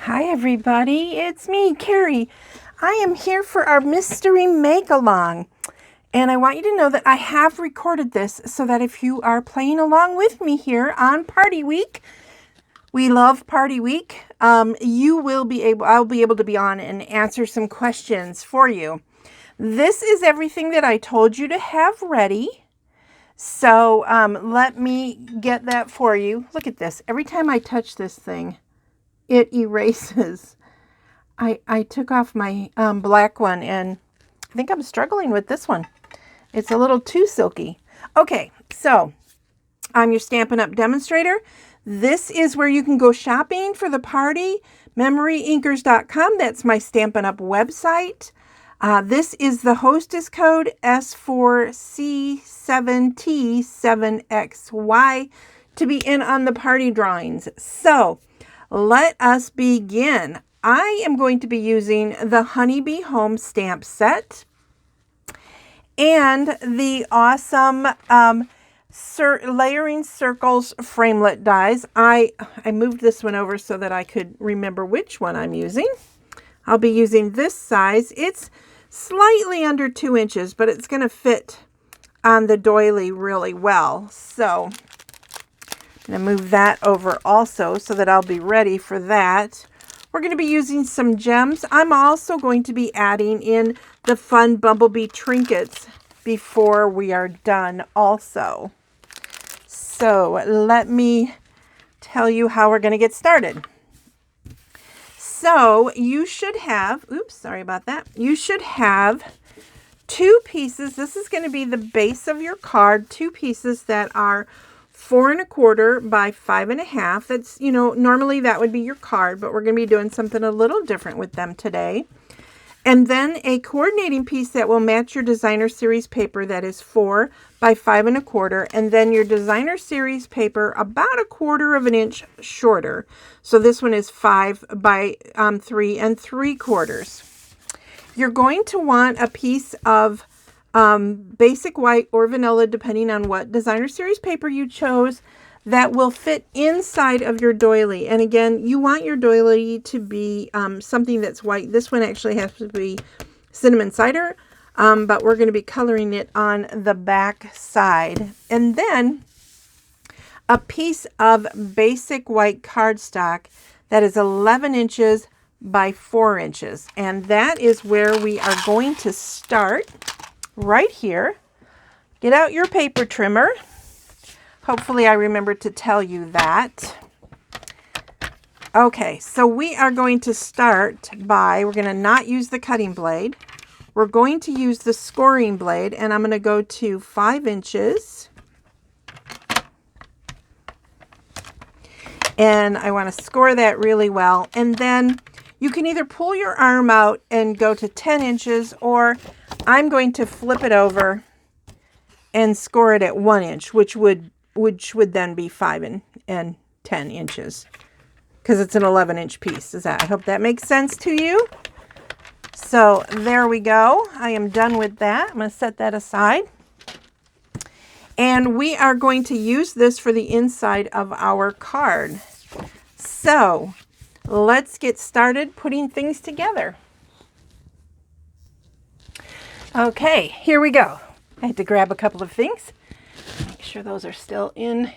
Hi everybody, it's me, Carrie. I am here for our mystery make-along. And I want you to know that I have recorded this so that if you are playing along with me here on Party Week, we love Party Week, I'll be able to be on and answer some questions for you. This is everything that I told you to have ready. So let me get that for you. Look at this. Every time I touch this thing, it erases. I took off my black one, and I think I'm struggling with this one. It's a little too silky. Okay, so I'm your Stampin' Up! Demonstrator. This is where you can go shopping for the party. MemoryInkers.com. That's my Stampin' Up! Website. This is the hostess code S4C7T7XY to be in on the party drawings. So let us begin. I am going to be using the Honeybee Home stamp set and the awesome Layering Circles framelit dies. I moved this one over so that I could remember which one I'm using. I'll be using this size. It's slightly under 2 inches, but it's going to fit on the doily really well. So I'm going to move that over also so that I'll be ready for that. We're going to be using some gems. I'm also going to be adding in the fun bumblebee trinkets before we are done also. So let me tell you how we're going to get started. So you should have, oops, sorry about that. You should have 2 pieces. This is going to be the base of your card. 2 pieces that are 4 1/4 by 5 1/2. That's, normally that would be your card, but we're going to be doing something a little different with them today. And then a coordinating piece that will match your designer series paper that is 4 by 5 1/4, and then your designer series paper about 1/4 inch shorter. So this one is 5 by 3 3/4. You're going to want a piece of basic white or vanilla, depending on what designer series paper you chose, that will fit inside of your doily. And again, you want your doily to be something that's white. This one actually has to be cinnamon cider, but we're going to be coloring it on the back side. And then a piece of basic white cardstock that is 11 inches by 4 inches. And that is where we are going to start. Right here. Get out your paper trimmer. Hopefully I remembered to tell you that. Okay, so we are going to start by, we're going to not use the cutting blade. We're going to use the scoring blade, and I'm going to go to 5 inches. And I want to score that really well. And then you can either pull your arm out and go to 10 inches, or I'm going to flip it over and score it at 1 inch, which would then be 5 and 10 inches, because it's an 11-inch piece. I hope that makes sense to you. So there we go. I am done with that. I'm going to set that aside. And we are going to use this for the inside of our card. So let's get started putting things together. Okay, here we go. I had to grab a couple of things. Make sure those are still in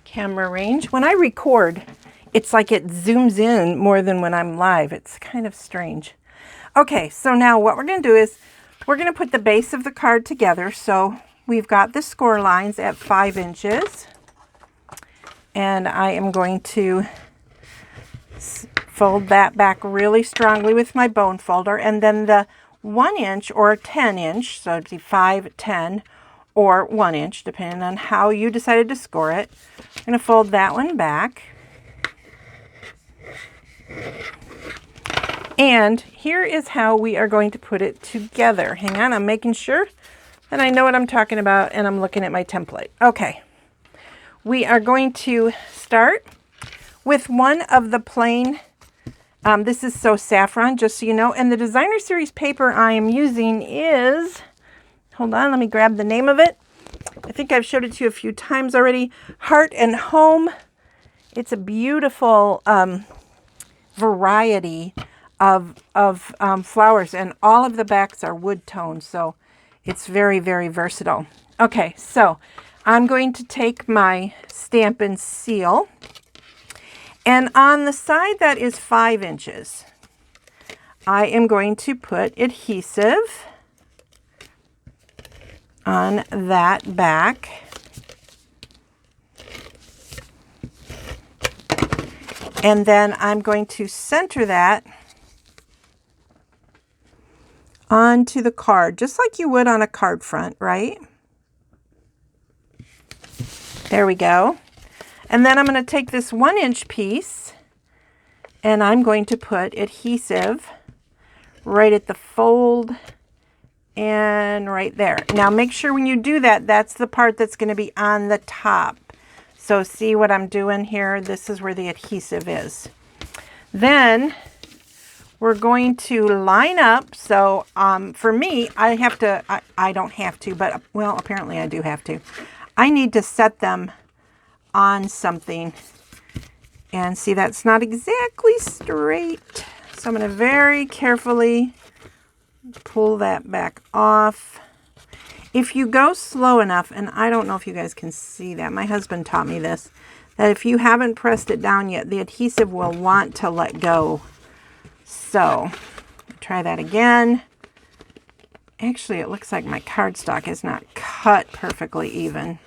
camera range. When I record, it's like it zooms in more than when I'm live. It's kind of strange. Okay, so now what we're going to do is we're going to put the base of the card together. So we've got the score lines at 5 inches. And I am going to fold that back really strongly with my bone folder. And then the 1 inch or 10 inch, so it'd be 5, 10, or 1 inch, depending on how you decided to score it. I'm going to fold that one back. And here is how we are going to put it together. Hang on, I'm making sure that I know what I'm talking about, and I'm looking at my template. Okay, we are going to start with one of the plain, this is So Saffron, just so you know, and the designer series paper I am using is, hold on, let me grab the name of it. I think I've showed it to you a few times already. Heart and Home. It's a beautiful variety of flowers, and all of the backs are wood tone, so it's very, very versatile. Okay, so I'm going to take my Stampin' Seal, and on the side that is 5 inches, I am going to put adhesive on that back. And then I'm going to center that onto the card, just like you would on a card front, right? There we go. And then I'm going to take this 1-inch piece and I'm going to put adhesive right at the fold and right there. Now make sure when you do that, that's the part that's going to be on the top. So see what I'm doing here? This is where the adhesive is. Then we're going to line up. So for me, I have to, I don't have to, but well, apparently I do have to. I need to set them on something. And see, that's not exactly straight. So I'm going to very carefully pull that back off. If you go slow enough, and I don't know if you guys can see that, my husband taught me this, that if you haven't pressed it down yet, the adhesive will want to let go. So, try that again. Actually, it looks like my cardstock is not cut perfectly even.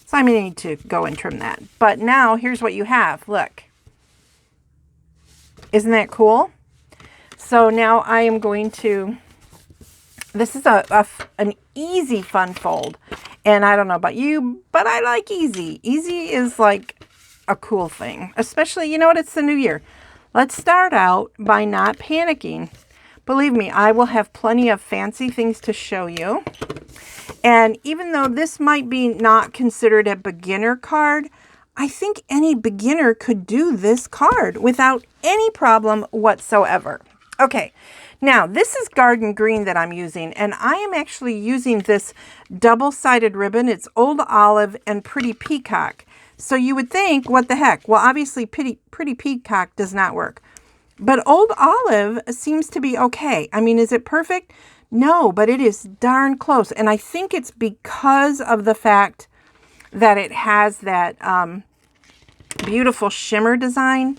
So I may need to go and trim that. But now, here's what you have. Look. Isn't that cool? So now I am going to... This is an easy fun fold, and I don't know about you, but I like easy. Easy is like a cool thing, especially, you know what, it's the new year. Let's start out by not panicking. Believe me, I will have plenty of fancy things to show you. And even though this might be not considered a beginner card, I think any beginner could do this card without any problem whatsoever. Okay. Now, this is Garden Green that I'm using, and I am actually using this double-sided ribbon. It's Old Olive and Pretty Peacock. So you would think, what the heck? Well, obviously, Pretty Peacock does not work. But Old Olive seems to be okay. I mean, is it perfect? No, but it is darn close. And I think it's because of the fact that it has that beautiful shimmer design.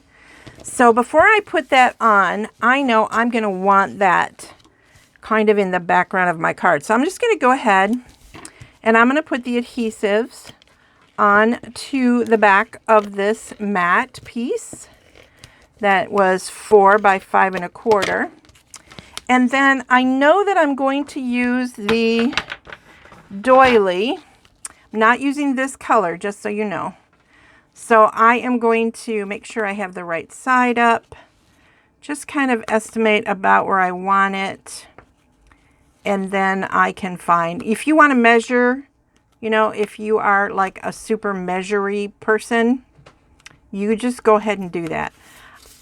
So before I put that on, I know I'm going to want that kind of in the background of my card. So I'm just going to go ahead and I'm going to put the adhesives on to the back of this matte piece that was 4 by 5 1/4. And then I know that I'm going to use the doily. I'm not using this color, just so you know. So I am going to make sure I have the right side up, just kind of estimate about where I want it, and then I can find, if you want to measure, you know, if you are like a super measury person, you just go ahead and do that.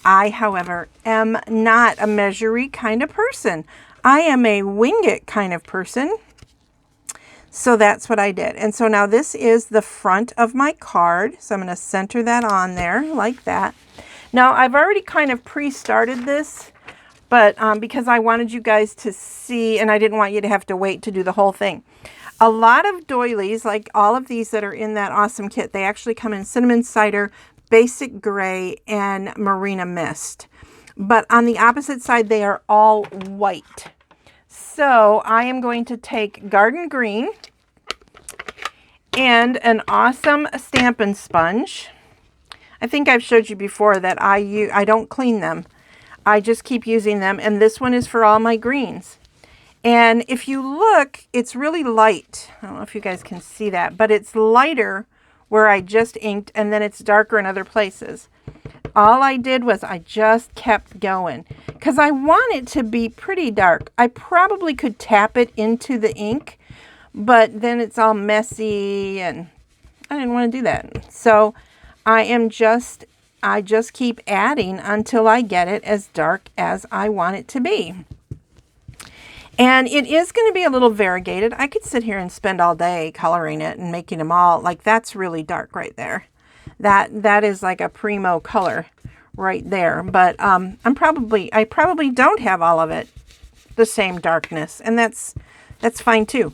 I, however, am not a measury kind of person. I am a wing it kind of person. So that's what I did. And so now this is the front of my card. So I'm going to center that on there like that. Now I've already kind of pre-started this, but because I wanted you guys to see, and I didn't want you to have to wait to do the whole thing. A lot of doilies, like all of these that are in that awesome kit, they actually come in Cinnamon Cider, Basic Gray, and Marina Mist. But on the opposite side, they are all white. So I am going to take Garden Green and an awesome Stampin' Sponge. I think I've showed you before that I don't clean them. I just keep using them, and this one is for all my greens. And if you look, it's really light. I don't know if you guys can see that, but it's lighter where I just inked, and then it's darker in other places. All I did was I just kept going because I want it to be pretty dark. I probably could tap it into the ink, but then it's all messy and I didn't want to do that. So I just keep adding until I get it as dark as I want it to be. And it is going to be a little variegated. I could sit here and spend all day coloring it and making them all, like that's really dark right there. That is like a primo color right there. But I probably don't have all of it the same darkness, and that's fine too.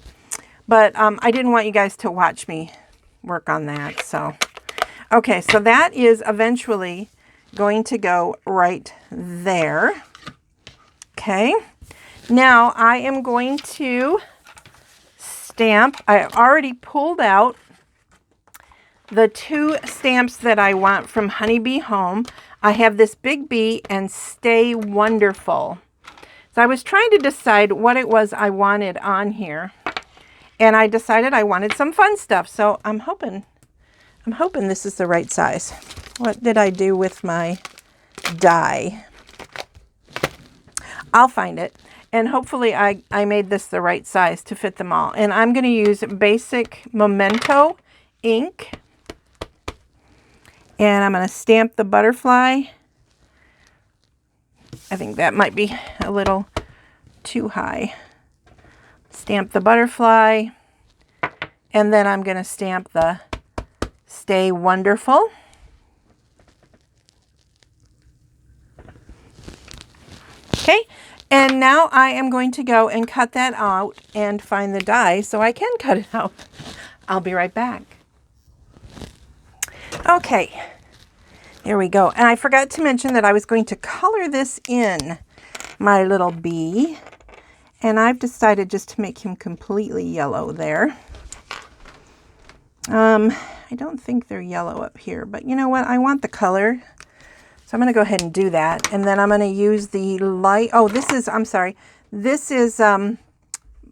But I didn't want you guys to watch me work on that. So, okay, so that is eventually going to go right there. Okay, now I am going to stamp. I already pulled out the 2 stamps that I want from Honeybee Home. I have this Big B and Stay Wonderful. So I was trying to decide what it was I wanted on here, and I decided I wanted some fun stuff. So I'm hoping this is the right size. What did I do with my die? I'll find it. And hopefully I made this the right size to fit them all. And I'm going to use basic Memento ink. And I'm going to stamp the butterfly. I think that might be a little too high. Stamp the butterfly. And then I'm going to stamp the Stay Wonderful. Okay, and now I am going to go and cut that out and find the die so I can cut it out. I'll be right back. Okay, here we go. And I forgot to mention that I was going to color this in, my little bee. And I've decided just to make him completely yellow there. I don't think they're yellow up here, but you know what? I want the color. So I'm going to go ahead and do that. And then I'm going to use the light. Oh, I'm sorry. This is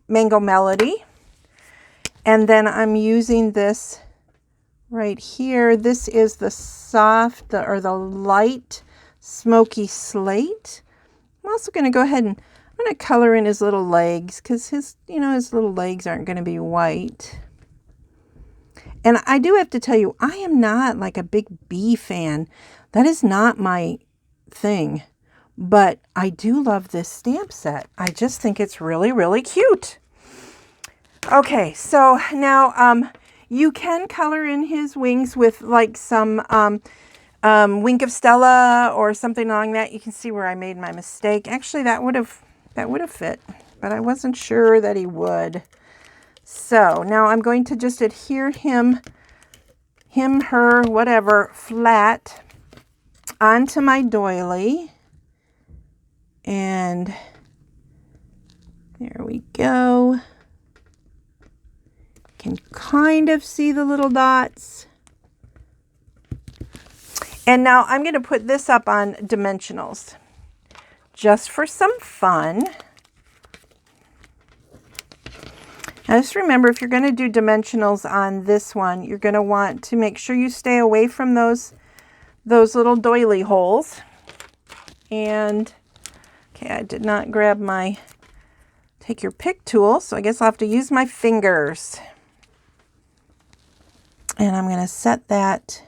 Mango Melody. And then I'm using this right here. This is the soft or the light smoky slate. I'm also going to go ahead and I'm going to color in his little legs because his little legs aren't going to be white. And I do have to tell you, I am not like a big bee fan. That is not my thing. But I do love this stamp set. I just think it's really, really cute. Okay, so now you can color in his wings with like some Wink of Stella or something along that. You can see where I made my mistake. Actually, that would have fit, but I wasn't sure that he would. So now I'm going to just adhere him, her, whatever, flat onto my doily. And there we go. Can kind of see the little dots. And now I'm going to put this up on dimensionals just for some fun. Now just remember, if you're going to do dimensionals on this one, you're going to want to make sure you stay away from those little doily holes. And, okay, I did not grab my take your pick tool, so I guess I'll have to use my fingers. And I'm going to set that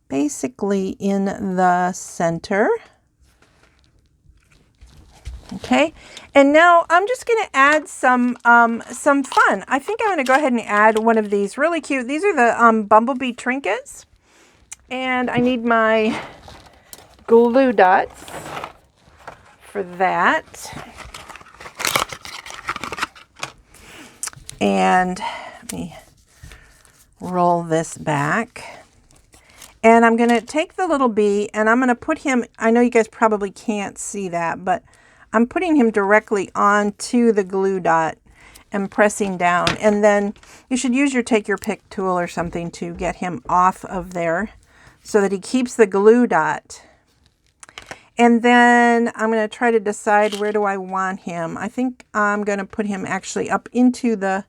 basically in the center. Okay, and now I'm just going to add some fun. I think I'm going to go ahead and add one of these really cute. These are the bumblebee trinkets, and I need my glue dots for that. And let me roll this back. And I'm going to take the little bee and I'm going to put him, I know you guys probably can't see that, but I'm putting him directly onto the glue dot and pressing down. And then you should use your take your pick tool or something to get him off of there so that he keeps the glue dot. And then I'm going to try to decide where do I want him. I think I'm going to put him actually up into the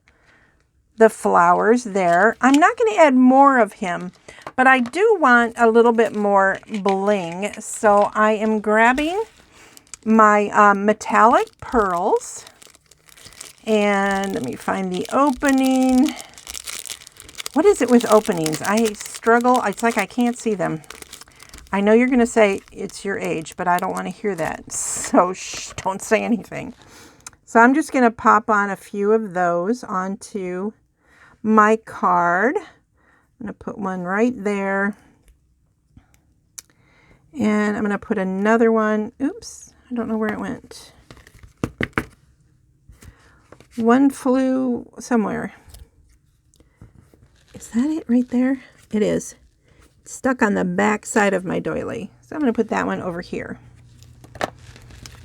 flowers there. I'm not going to add more of him, but I do want a little bit more bling. So I am grabbing my metallic pearls, and let me find the opening. What is it with openings? I struggle. It's like I can't see them. I know you're going to say it's your age, but I don't want to hear that. So shh, don't say anything. So I'm just going to pop on a few of those onto my card. I'm going to put one right there. And I'm going to put another one. Oops, I don't know where it went. One flew somewhere. Is that it right there? It is. It's stuck on the back side of my doily. So I'm going to put that one over here.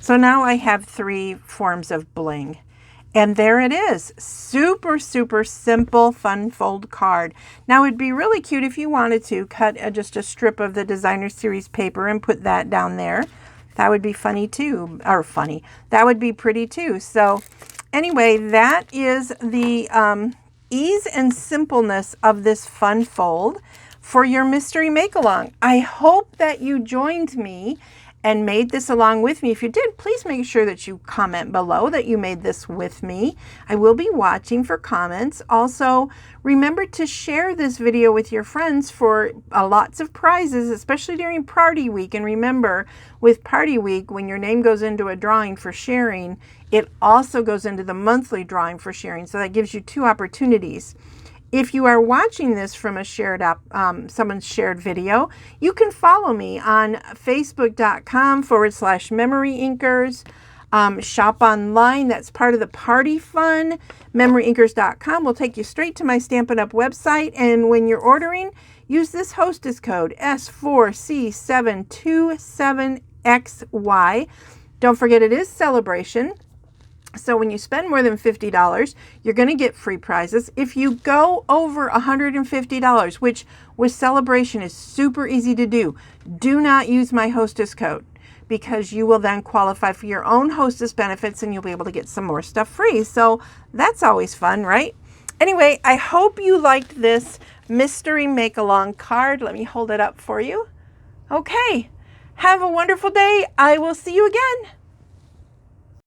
So now I have 3 forms of bling. And there it is. Super, super simple fun fold card. Now it'd be really cute if you wanted to cut just a strip of the designer series paper and put that down there. That would be funny too, or funny. That would be pretty too. So anyway, that is the ease and simpleness of this fun fold for your mystery make-along. I hope that you joined me and made this along with me. If you did, please make sure that you comment below that you made this with me. I will be watching for comments. Also, remember to share this video with your friends for lots of prizes, especially during party week. And remember, with party week, when your name goes into a drawing for sharing, it also goes into the monthly drawing for sharing. So that gives you 2 opportunities. If you are watching this from a shared someone's shared video, you can follow me on facebook.com/Memory Inkers. Shop online, that's part of the party fun. MemoryInkers.com will take you straight to my Stampin' Up! Website. And when you're ordering, use this hostess code S4C727XY. Don't forget it is celebration. So when you spend more than $50, you're going to get free prizes. If you go over $150, which with celebration is super easy to do, do not use my hostess code, because you will then qualify for your own hostess benefits and you'll be able to get some more stuff free. So that's always fun, right? Anyway, I hope you liked this mystery make-along card. Let me hold it up for you. Okay. Have a wonderful day. I will see you again.